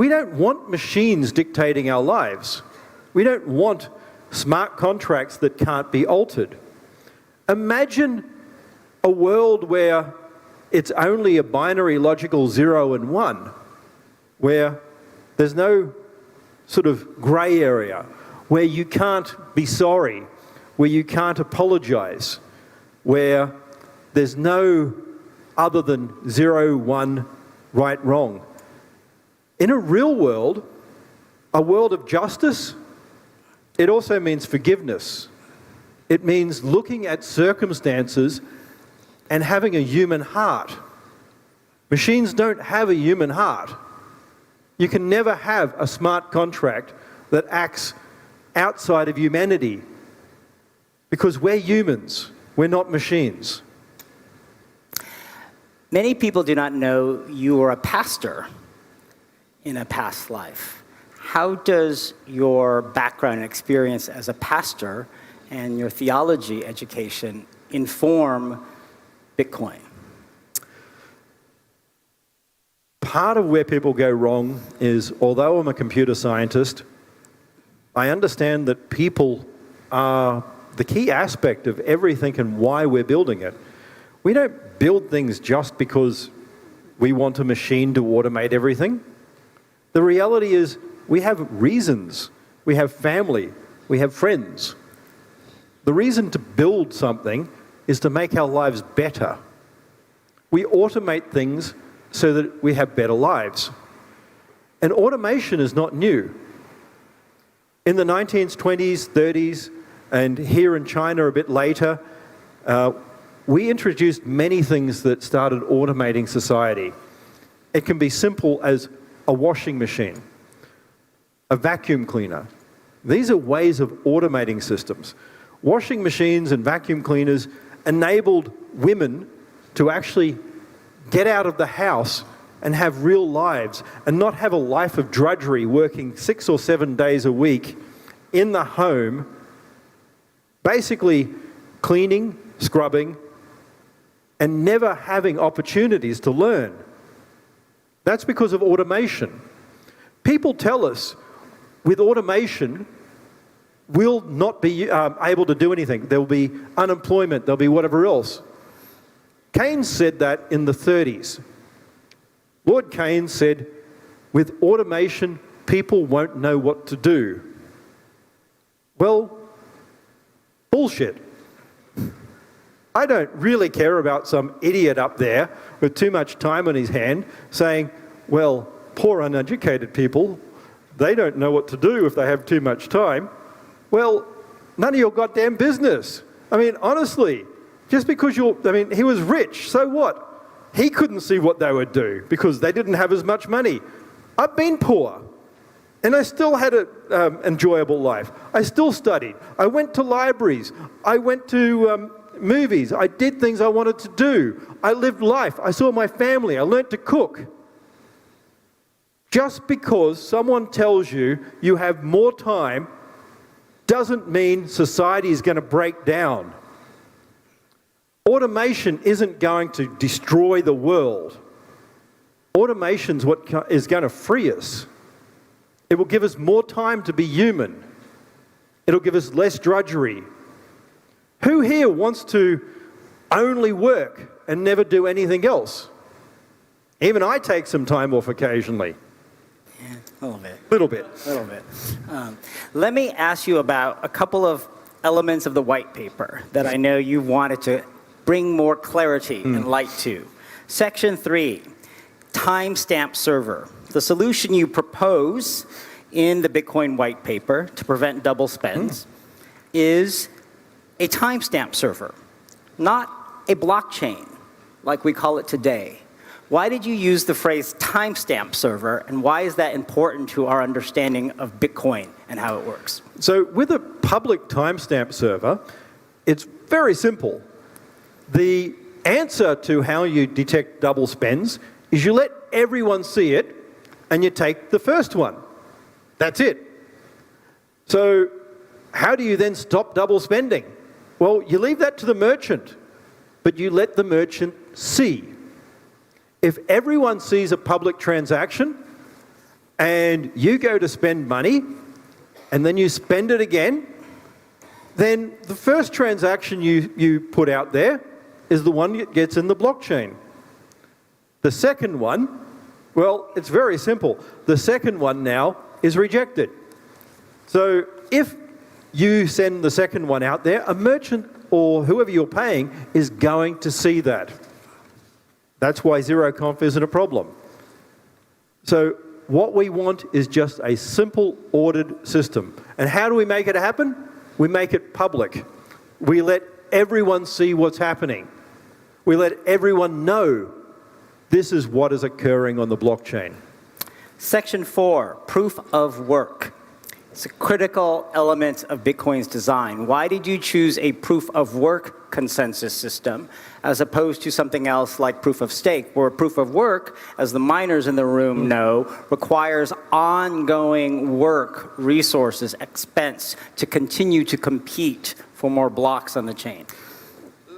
We don't want machines dictating our lives. We don't want smart contracts that can't be altered. Imagine a world where it's only a binary logical 0 and 1, where there's no sort of grey area, where you can't be sorry, where you can't apologise, where there's no other than 0, 1, right, wrong. In a real world, a world of justice, it also means forgiveness. It means looking at circumstances and having a human heart. Machines don't have a human heart. You can never have a smart contract that acts outside of humanity, because we're humans, we're not machines. Many people do not know you were a pastor in a past life. How does your background and experience as a pastor and your theology education inform Bitcoin? Part of where people go wrong is, although I'm a computer scientist, I understand that people are the key aspect of everything and why we're building it. We don't build things just because we want a machine to automate everything. The reality is we have reasons. We have family. We have friends. The reason to build something is to make our lives better. We automate things so that we have better lives. And automation is not new. In the 1920s, 30s, and here in China a bit later, we introduced many things that started automating society. It can be simple as a washing machine, a vacuum cleaner. These are ways of automating systems. Washing machines and vacuum cleaners enabled women to actually get out of the house and have real lives and not have a life of drudgery, working 6 or 7 days a week in the home, basically cleaning, scrubbing, and never having opportunities to learn. That's because of automation. People tell us with automation, we'll not be able to do anything. There'll be unemployment, there'll be whatever else. Keynes said that in the 30s. Lord Keynes said, with automation, people won't know what to do. Well, bullshit. I don't really care about some idiot up there with too much time on his hand saying, well, poor uneducated people, they don't know what to do if they have too much time. Well, none of your goddamn business. I mean, honestly, just because he was rich, so what? He couldn't see what they would do because they didn't have as much money. I've been poor, and I still had an enjoyable life. I still studied. I went to libraries. I went to movies. I did things I wanted to do. I lived life. I saw my family. I learned to cook. Just because someone tells you you have more time doesn't mean society is going to break down. Automation isn't going to destroy the world. Automation's what is going to free us. It will give us more time to be human. It'll give us less drudgery. Who here wants to only work and never do anything else? Even I take some time off occasionally. Yeah, a little bit. Little bit. Little bit. Let me ask you about a couple of elements of the white paper that I know you wanted to bring more clarity and light to. Section 3, timestamp server. The solution you propose in the Bitcoin white paper to prevent double spends is a timestamp server, not a blockchain like we call it today. Why did you use the phrase timestamp server, and why is that important to our understanding of Bitcoin and how it works? So with a public timestamp server, it's very simple. The answer to how you detect double spends is you let everyone see it and you take the first one. That's it. So how do you then stop double spending? Well, you leave that to the merchant, but you let the merchant see. If everyone sees a public transaction and you go to spend money, and then you spend it again, then the first transaction you put out there is the one that gets in the blockchain. The second one, well, it's very simple. The second one now is rejected. So if you send the second one out there, a merchant or whoever you're paying is going to see that. That's why zero-conf isn't a problem. So what we want is just a simple, ordered system. And how do we make it happen? We make it public. We let everyone see what's happening. We let everyone know this is what is occurring on the blockchain. Section 4, proof of work. It's a critical element of Bitcoin's design. Why did you choose a proof of work consensus system as opposed to something else like proof of stake, where proof of work, as the miners in the room know, requires ongoing work, resources, expense to continue to compete for more blocks on the chain?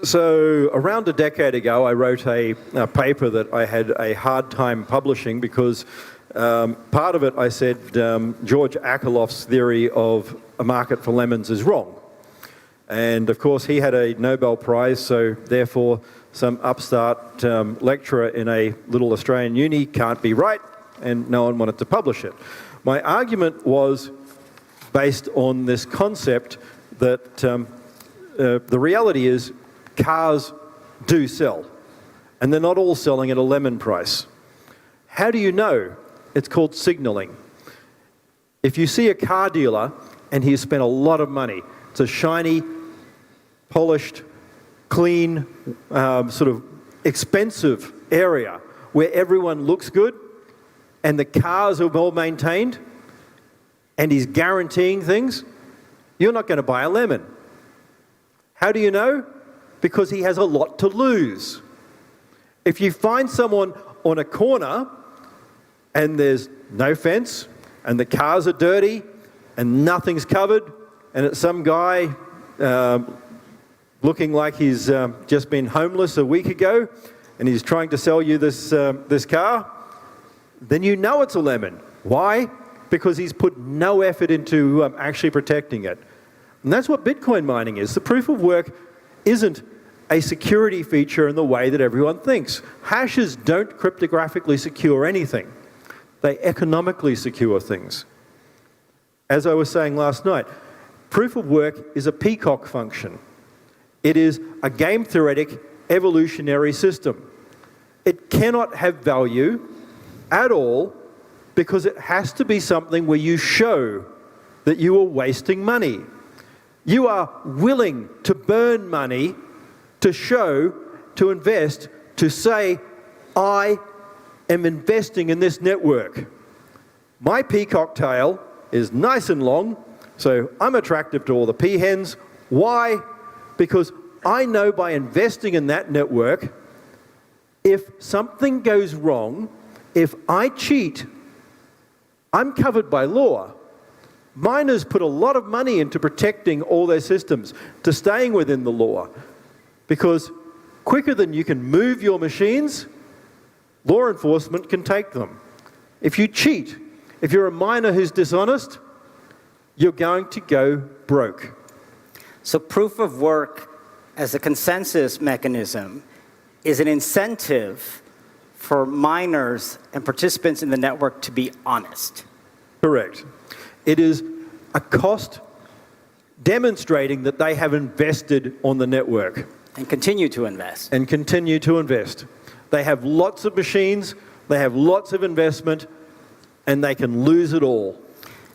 So around a decade ago, I wrote a paper that I had a hard time publishing because part of it, I said, George Akerlof's theory of a market for lemons is wrong. And of course, he had a Nobel Prize, so therefore some upstart lecturer in a little Australian uni can't be right, and no one wanted to publish it. My argument was based on this concept that the reality is cars do sell, and they're not all selling at a lemon price. How do you know? It's called signaling. If you see a car dealer and he's spent a lot of money, it's a shiny, polished, clean, sort of expensive area where everyone looks good and the cars are well maintained and he's guaranteeing things, you're not going to buy a lemon. How do you know? Because he has a lot to lose. If you find someone on a corner and there's no fence, and the cars are dirty, and nothing's covered, and it's some guy looking like he's just been homeless a week ago, and he's trying to sell you this car, then you know it's a lemon. Why? Because he's put no effort into actually protecting it. And that's what Bitcoin mining is. The proof of work isn't a security feature in the way that everyone thinks. Hashes don't cryptographically secure anything. They economically secure things. As I was saying last night, proof of work is a peacock function. It is a game theoretic evolutionary system. It cannot have value at all because it has to be something where you show that you are wasting money. You are willing to burn money to show, to invest, to say, I am investing in this network. My peacock tail is nice and long, so I'm attractive to all the peahens. Why? Because I know by investing in that network, if something goes wrong, if I cheat, I'm covered by law. Miners put a lot of money into protecting all their systems, to staying within the law, because quicker than you can move your machines, law enforcement can take them. If you cheat, if you're a miner who's dishonest, you're going to go broke. So proof of work as a consensus mechanism is an incentive for miners and participants in the network to be honest. Correct. It is a cost demonstrating that they have invested on the network. And continue to invest. And continue to invest. They have lots of machines, they have lots of investment, and they can lose it all.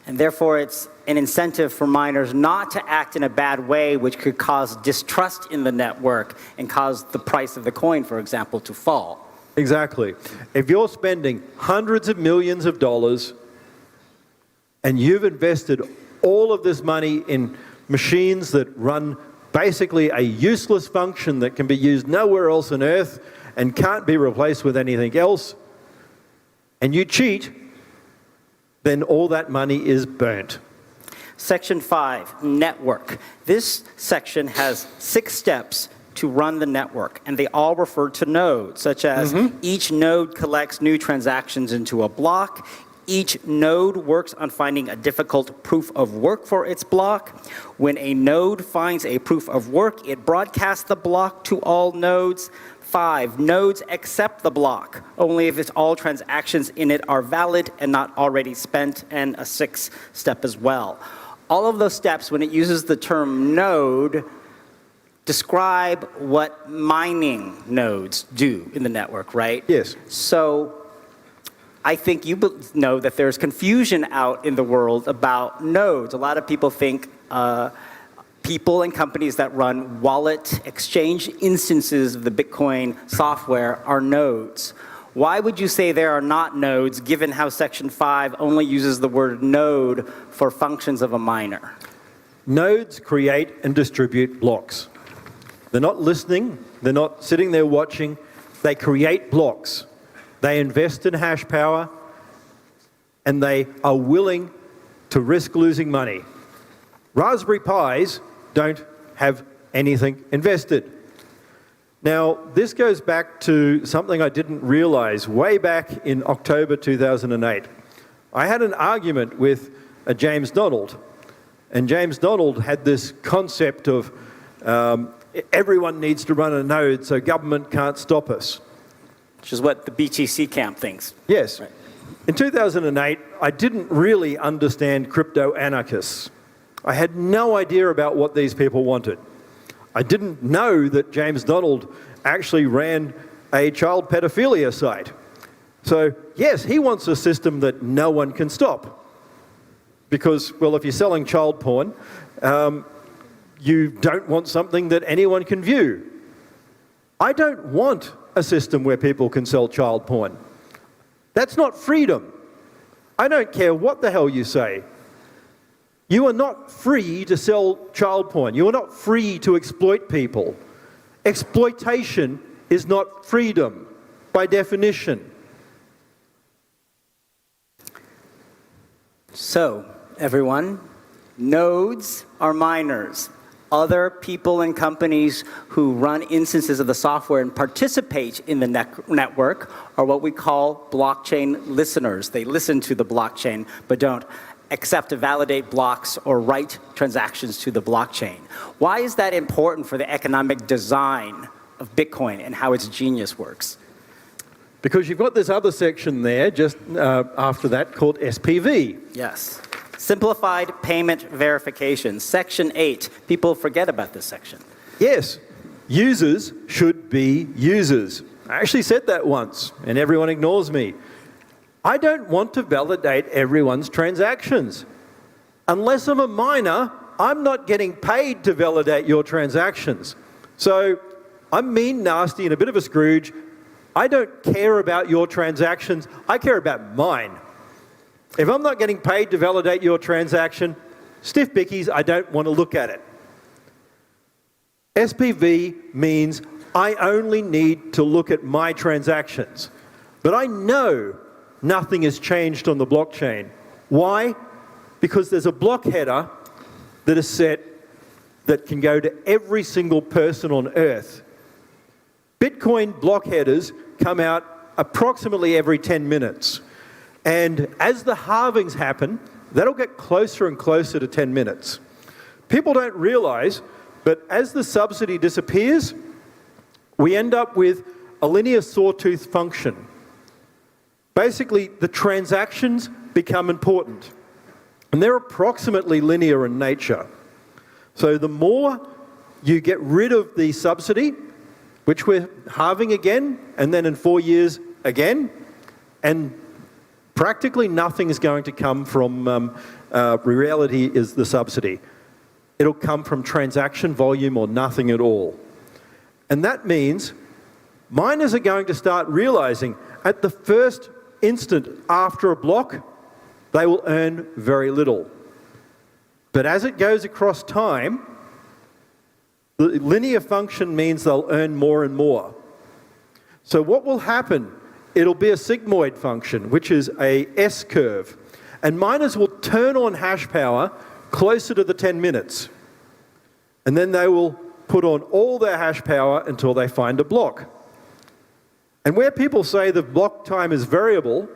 And therefore, it's an incentive for miners not to act in a bad way, which could cause distrust in the network and cause the price of the coin, for example, to fall. Exactly. If you're spending hundreds of millions of dollars and you've invested all of this money in machines that run basically a useless function that can be used nowhere else on Earth and can't be replaced with anything else, and you cheat, then all that money is burnt. Section 5, network. This section has 6 steps to run the network, and they all refer to nodes, such as each node collects new transactions into a block, Each node works on finding a difficult proof of work for its block. When a node finds a proof of work, it broadcasts the block to all nodes. 5, nodes accept the block only if all transactions in it are valid and not already spent, and a 6th step as well. All of those steps, when it uses the term node, describe what mining nodes do in the network, right? Yes. So I think you know that there's confusion out in the world about nodes. A lot of people think people and companies that run wallet exchange instances of the Bitcoin software are nodes. Why would you say there are not nodes, given how Section 5 only uses the word node for functions of a miner? Nodes create and distribute blocks. They're not listening, they're not sitting there watching, they create blocks. They invest in hash power, and they are willing to risk losing money. Raspberry Pis don't have anything invested. Now, this goes back to something I didn't realize way back in October 2008. I had an argument with James Donald, and James Donald had this concept of everyone needs to run a node so government can't stop us. Which is what the BTC camp thinks. Yes. Right. In 2008, I didn't really understand crypto anarchists. I had no idea about what these people wanted. I didn't know that James Donald actually ran a child pedophilia site. So, yes, he wants a system that no one can stop. Because, well, if you're selling child porn, you don't want something that anyone can view. I don't want a system where people can sell child porn. That's not freedom. I don't care what the hell you say. You are not free to sell child porn. You are not free to exploit people. Exploitation is not freedom, by definition. So, everyone, nodes are miners. Other people and companies who run instances of the software and participate in the network are what we call blockchain listeners. They listen to the blockchain, but don't accept to validate blocks or write transactions to the blockchain. Why is that important for the economic design of Bitcoin and how its genius works? Because you've got this other section there, just after that, called SPV. Yes. Simplified Payment Verification, Section 8. People forget about this section. Yes, users should be users. I actually said that once, and everyone ignores me. I don't want to validate everyone's transactions. Unless I'm a miner, I'm not getting paid to validate your transactions. So I'm mean, nasty, and a bit of a Scrooge. I don't care about your transactions. I care about mine. If I'm not getting paid to validate your transaction, stiff bickies, I don't want to look at it. SPV means I only need to look at my transactions. But I know nothing has changed on the blockchain. Why? Because there's a block header that is set that can go to every single person on Earth. Bitcoin block headers come out approximately every 10 minutes. And as the halvings happen, that'll get closer and closer to 10 minutes. People don't realize, but as the subsidy disappears, we end up with a linear sawtooth function. Basically, the transactions become important. And they're approximately linear in nature. So the more you get rid of the subsidy, which we're halving again, and then in 4 years again, and practically nothing is going to come from reality is the subsidy. It'll come from transaction volume or nothing at all. And that means miners are going to start realizing at the first instant after a block, they will earn very little. But as it goes across time, the linear function means they'll earn more and more. So what will happen? It'll be a sigmoid function, which is a S-curve. And miners will turn on hash power closer to the 10 minutes. And then they will put on all their hash power until they find a block. And where people say the block time is variable,